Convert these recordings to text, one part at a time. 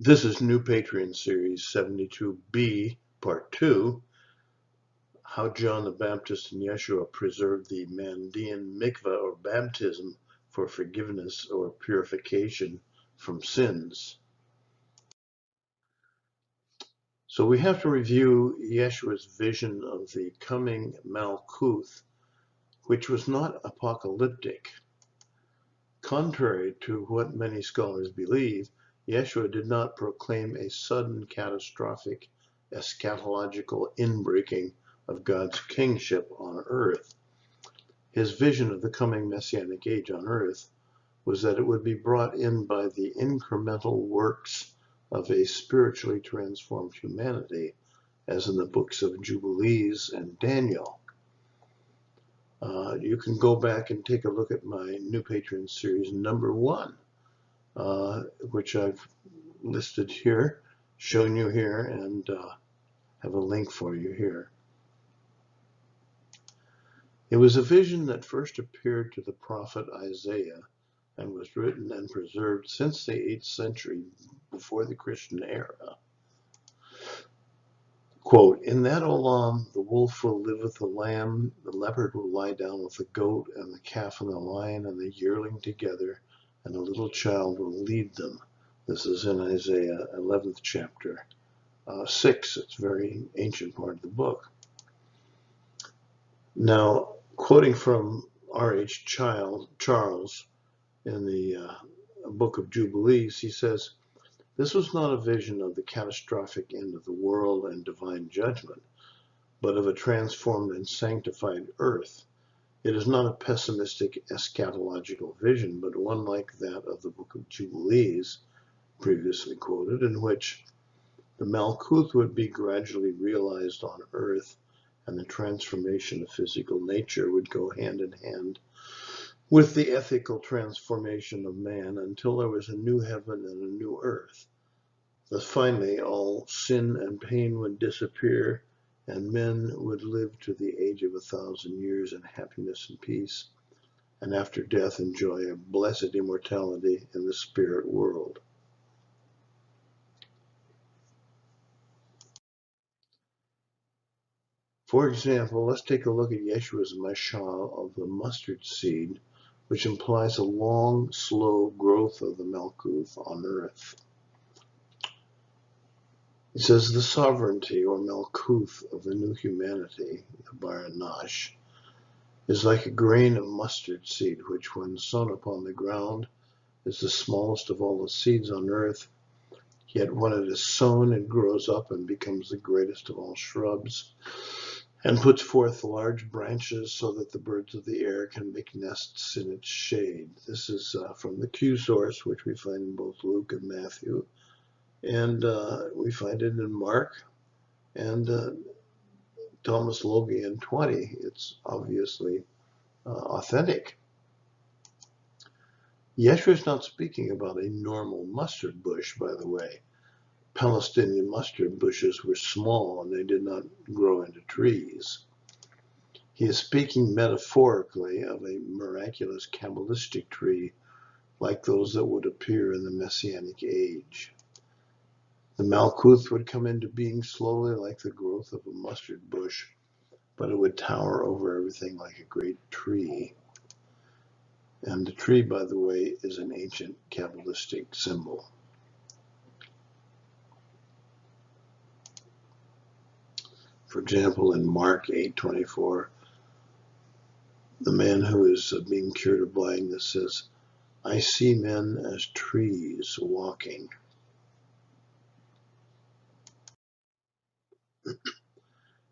This is New Patreon Series 72B, Part 2, How John the Baptist and Yeshua Preserved the Mandaean Mikveh or baptism for forgiveness or purification from sins. So we have to review Yeshua's vision of the coming MALKUTH, which was not apocalyptic. Contrary to what many scholars believe, Yeshua did not proclaim a sudden catastrophic eschatological inbreaking of God's kingship on earth. His vision of the coming messianic age on earth was that it would be brought in by the incremental works of a spiritually transformed humanity, as in the books of Jubilees and Daniel. You can go back and take a look at my New Patreon Series number 1, which I've listed here, shown you here, and have a link for you here. It was a vision that first appeared to the prophet Isaiah and was written and preserved since the 8th century before the Christian era. Quote, "In that olam the wolf will live with the lamb, the leopard will lie down with the goat, and the calf and the lion and the yearling together, and a little child will lead them." This is in Isaiah 11th chapter 6. It's a very ancient part of the book. Now, quoting from R.H. Charles in the book of Jubilees, he says, "This was not a vision of the catastrophic end of the world and divine judgment, but of a transformed and sanctified earth. It is not a pessimistic eschatological vision, but one like that of the book of Jubilees, previously quoted, in which the MALKUTH would be gradually realized on earth, and the transformation of physical nature would go hand in hand with the ethical transformation of man until there was a new heaven and a new earth. Thus finally all sin and pain would disappear, and men would live to the age of 1,000 years in happiness and peace, and after death enjoy a blessed immortality in the spirit world." For example, let's take a look at Yeshua's MASHAL of the mustard seed, which implies a long, slow growth of the MALKUTH on earth. It says, "The sovereignty or MALKUTH of the new humanity, the Baranash, is like a grain of mustard seed, which when sown upon the ground is the smallest of all the seeds on earth. Yet when it is sown, it grows up and becomes the greatest of all shrubs, and puts forth large branches so that the birds of the air can make nests in its shade." This is from the Q source, which we find in both Luke and Matthew, and we find it in Mark and Thomas Logian 20. It's obviously authentic. Yeshua is not speaking about a normal mustard bush, by the way. Palestinian mustard bushes were small and they did not grow into trees. He is speaking metaphorically of a miraculous Kabbalistic tree like those that would appear in the Messianic age. The MALKUTH would come into being slowly like the growth of a mustard bush, but it would tower over everything like a great tree. And the tree, by the way, is an ancient Kabbalistic symbol. For example, in Mark 8:24, the man who is being cured of blindness says, "I see men as trees walking."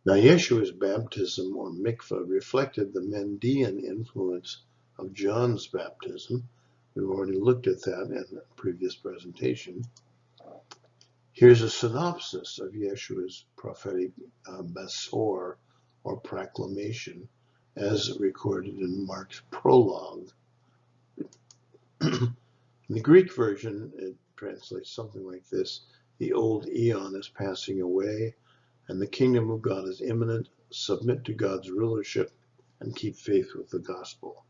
Now, Yeshua's baptism or mikveh reflected the Mandaean influence of John's baptism. We've already looked at that in a previous presentation. Here's a synopsis of Yeshua's prophetic basor or proclamation as recorded in Mark's prologue. In the Greek version, it translates something like this: "The old eon is passing away, and the kingdom of God is imminent. Submit to God's rulership and keep faith with the gospel."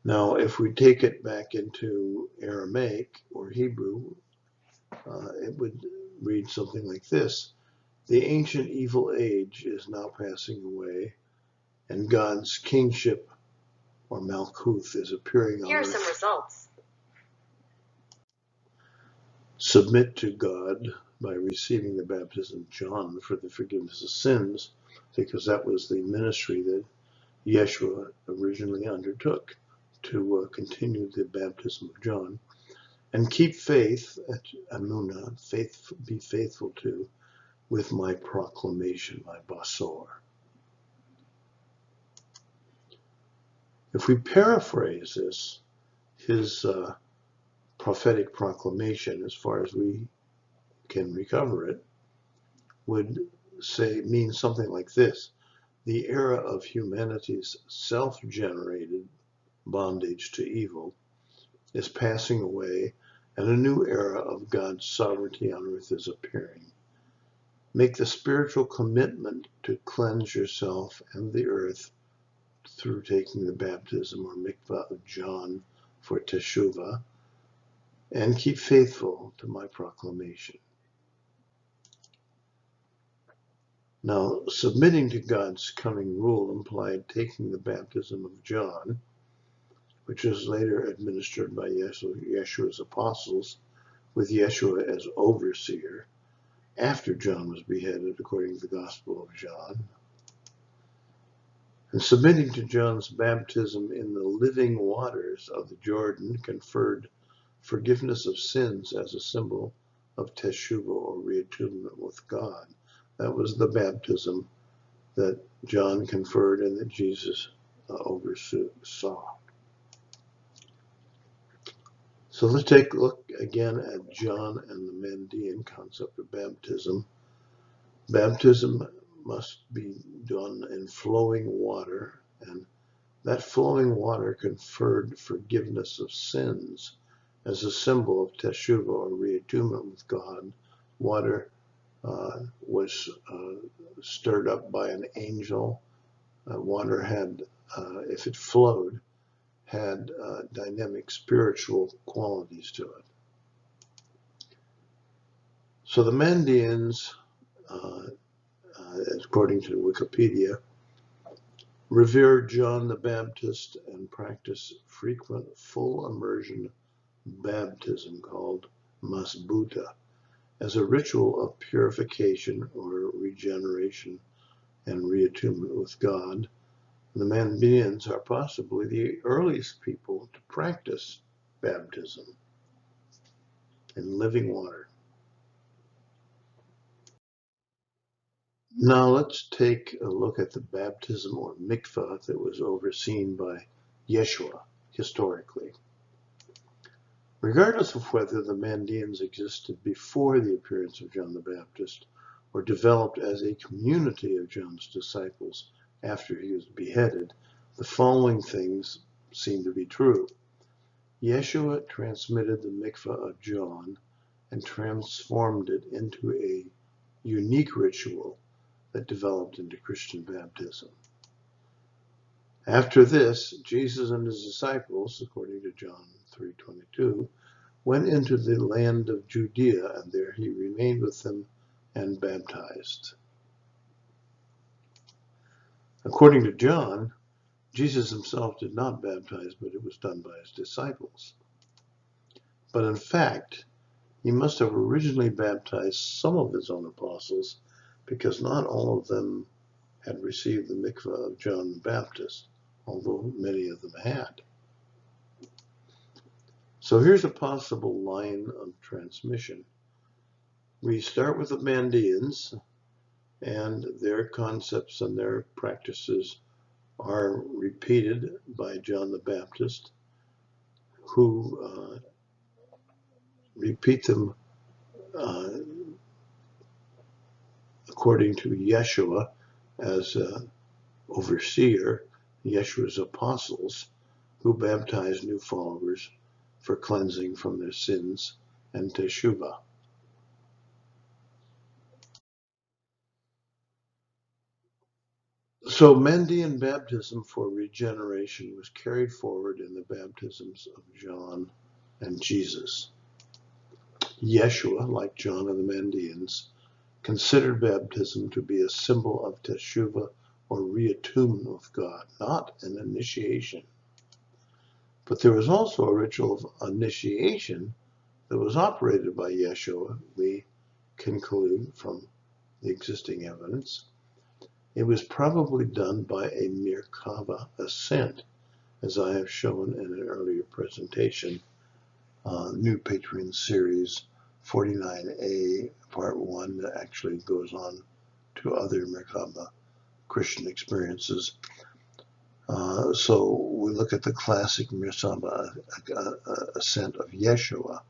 Now, if we take it back into Aramaic or Hebrew, it would read something like this: the ancient evil age is now passing away, and God's kingship, or MALKUTH, is appearing on earth. Here are some results. Submit to God by receiving the baptism of John for the forgiveness of sins, because that was the ministry that Yeshua originally undertook, to continue the baptism of John. And keep faith, Amunah, be faithful to, with my proclamation, my basor. If we paraphrase this, his prophetic proclamation, as far as we can recover it, would mean something like this: the era of humanity's self-generated bondage to evil is passing away, and a new era of God's sovereignty on earth is appearing. Make the spiritual commitment to cleanse yourself and the earth through taking the baptism, or Mikveh, of John for Teshuvah, and keep faithful to my proclamation. Now, submitting to God's coming rule implied taking the baptism of John, which was later administered by Yeshua's apostles, with Yeshua as overseer, after John was beheaded, according to the Gospel of John. And submitting to John's baptism in the living waters of the Jordan conferred forgiveness of sins as a symbol of Teshuvah, or reattunement with God. That was the baptism that John conferred and that Jesus oversaw. So let's take a look again at John and the Mandaean concept of baptism. Baptism must be done in flowing water, and that flowing water conferred forgiveness of sins as a symbol of Teshuvah, or reattunement with God. Water was stirred up by an angel. Water had, if it flowed, had dynamic spiritual qualities to it. So the Mandaeans, according to Wikipedia, revered John the Baptist and practiced frequent full immersion baptism called masbuta as a ritual of purification or regeneration and reattunement with God. The Mandaeans are possibly the earliest people to practice baptism in living water. Now let's take a look at the baptism, or mikveh, that was overseen by Yeshua historically. Regardless of whether the Mandaeans existed before the appearance of John the Baptist or developed as a community of John's disciples after he was beheaded, the following things seem to be true. Yeshua transmitted the mikveh of John and transformed it into a unique ritual that developed into Christian baptism. After this, Jesus and his disciples, according to John 3:22, went into the land of Judea, and there he remained with them and baptized. According to John, Jesus himself did not baptize, but it was done by his disciples. But in fact, he must have originally baptized some of his own apostles, because not all of them had received the mikveh of John the Baptist, although many of them had. So here's a possible line of transmission. We start with the Mandaeans, and their concepts and their practices are repeated by John the Baptist, who repeat them according to Yeshua as overseer, Yeshua's apostles, who baptize new followers for cleansing from their sins and teshuvah. So Mandaean baptism for regeneration was carried forward in the baptisms of John and Jesus. Yeshua, like John and the Mandaeans, considered baptism to be a symbol of teshuvah or reattunement with God, not an initiation. But there was also a ritual of initiation that was operated by Yeshua, we conclude from the existing evidence. It was probably done by a Merkava ascent, as I have shown in an earlier presentation, New Patron Series 49A, Part 1, that actually goes on to other Merkava Christian experiences. So we look at the classic Merkava ascent of Yeshua.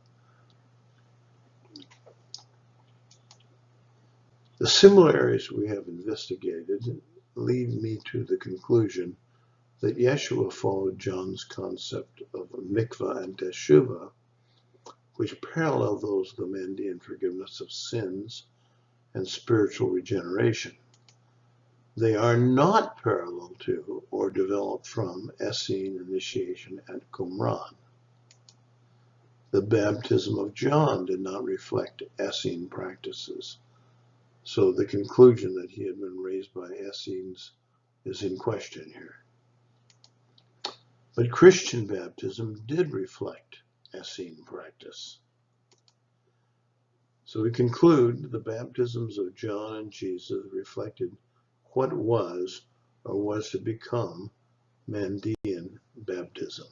The similarities we have investigated lead me to the conclusion that Yeshua followed John's concept of Mikveh and Teshuvah, which parallel those of the Mandaean forgiveness of sins and spiritual regeneration. They are not parallel to or developed from Essene, initiation, and Qumran. The baptism of John did not reflect Essene practices, so the conclusion that he had been raised by Essenes is in question here. But Christian baptism did reflect Essene practice. So we conclude the baptisms of John and Jesus reflected what was or was to become Mandaean baptism.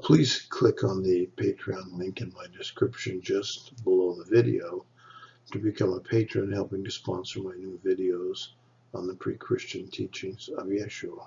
Please click on the Patreon link in my description just below the video to become a patron, helping to sponsor my new videos on the pre-Christian teachings of Yeshua.